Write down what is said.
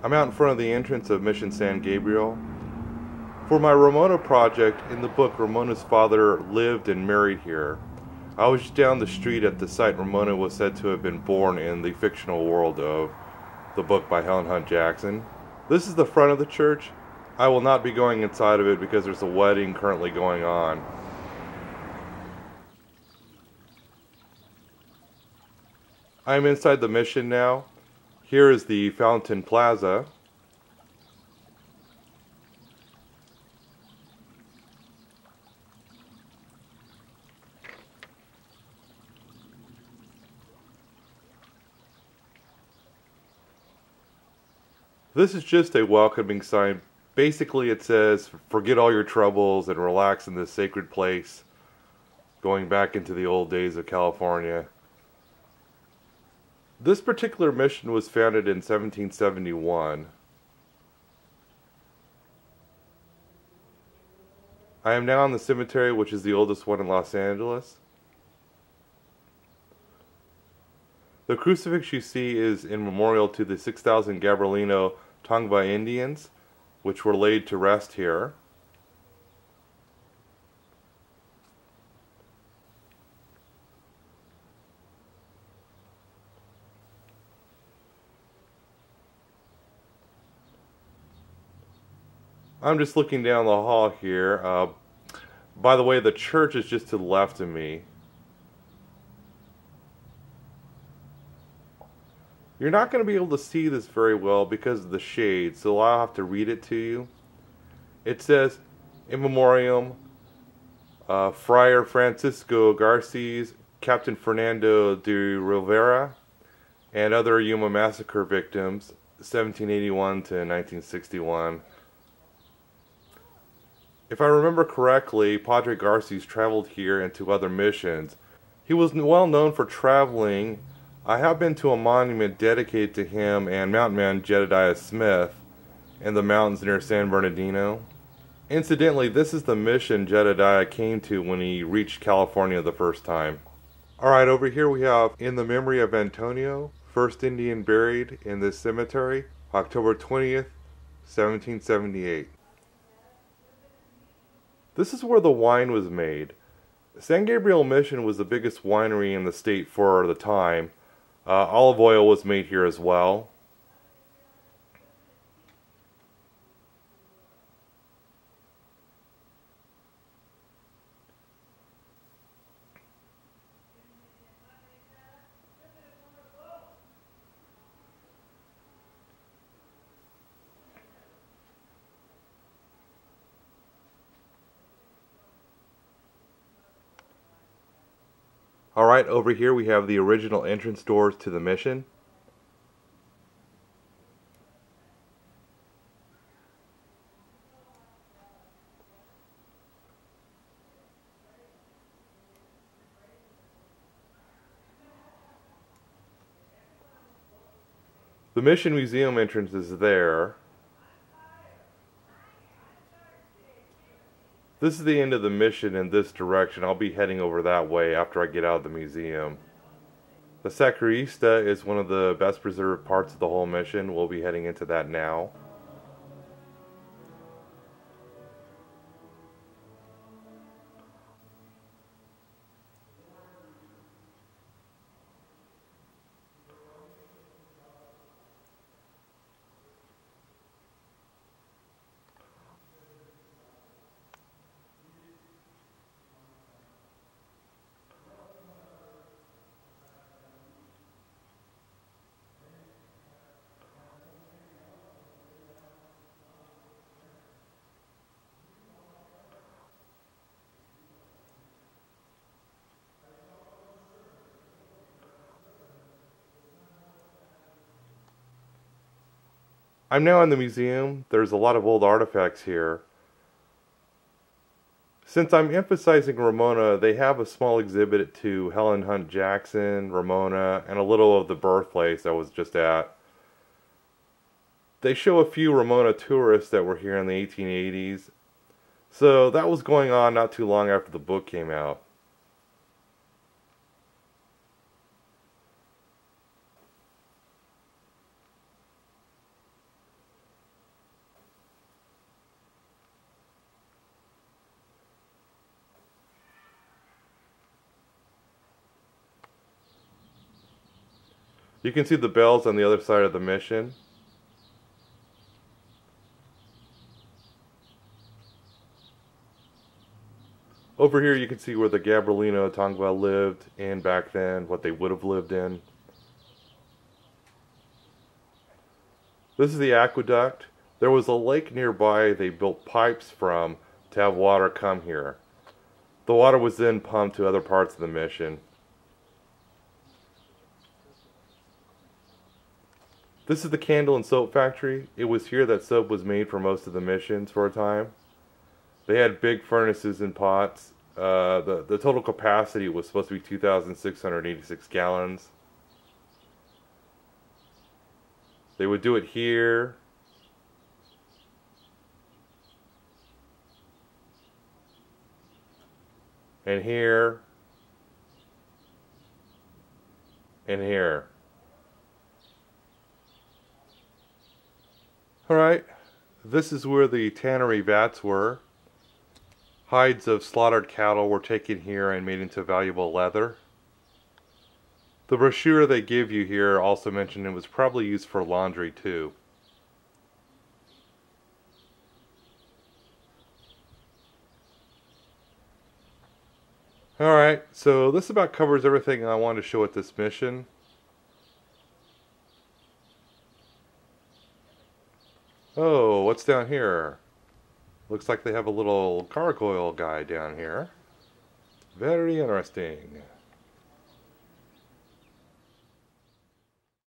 I'm out in front of the entrance of Mission San Gabriel. For my Ramona project, in the book, Ramona's father lived and married here. I was just down the street at the site Ramona was said to have been born in the fictional world of the book by Helen Hunt Jackson. This is the front of the church. I will not be going inside of it because there's a wedding currently going on. I am inside the mission now. Here is the Fountain Plaza. This is just a welcoming sign. Basically it says, forget all your troubles and relax in this sacred place, going back into the old days of California. This particular mission was founded in 1771. I am now in the cemetery, which is the oldest one in Los Angeles. The crucifix you see is in memorial to the 6,000 Gabrielino Tongva Indians, which were laid to rest here. I'm just looking down the hall here. By the way, the church is just to the left of me. You're not going to be able to see this very well because of the shade, so I'll have to read it to you. It says, in memoriam, Friar Francisco Garces, Captain Fernando de Rivera, and other Yuma massacre victims, 1781 to 1961. If I remember correctly, Padre Garces traveled here and to other missions. He was well known for traveling. I have been to a monument dedicated to him and mountain man Jedediah Smith in the mountains near San Bernardino. Incidentally, this is the mission Jedediah came to when he reached California the first time. Alright, over here we have In the Memory of Antonio, first Indian buried in this cemetery, October 20th, 1778. This is where the wine was made. San Gabriel Mission was the biggest winery in the state for the time. Olive oil was made here as well. Alright, over here we have the original entrance doors to the mission. The Mission Museum entrance is there. This is the end of the mission in this direction. I'll be heading over that way after I get out of the museum. The Sacrista is one of the best preserved parts of the whole mission. We'll be heading into that now. I'm now in the museum. There's a lot of old artifacts here. Since I'm emphasizing Ramona, they have a small exhibit to Helen Hunt Jackson, Ramona, and a little of the birthplace I was just at. They show a few Ramona tourists that were here in the 1880s. So that was going on not too long after the book came out. You can see the bells on the other side of the mission. Over here you can see where the Gabrielino Tongva lived in back then, what they would have lived in. This is the aqueduct. There was a lake nearby they built pipes from to have water come here. The water was then pumped to other parts of the mission. This is the candle and soap factory. It was here that soap was made for most of the missions for a time. They had big furnaces and pots. The total capacity was supposed to be 2,686 gallons. They would do it here. And here. And here. Alright, this is where the tannery vats were. Hides of slaughtered cattle were taken here and made into valuable leather. The brochure they give you here also mentioned it was probably used for laundry too. Alright, so this about covers everything I wanted to show at this mission. Oh, what's down here? Looks like they have a little gargoyle guy down here. Very interesting.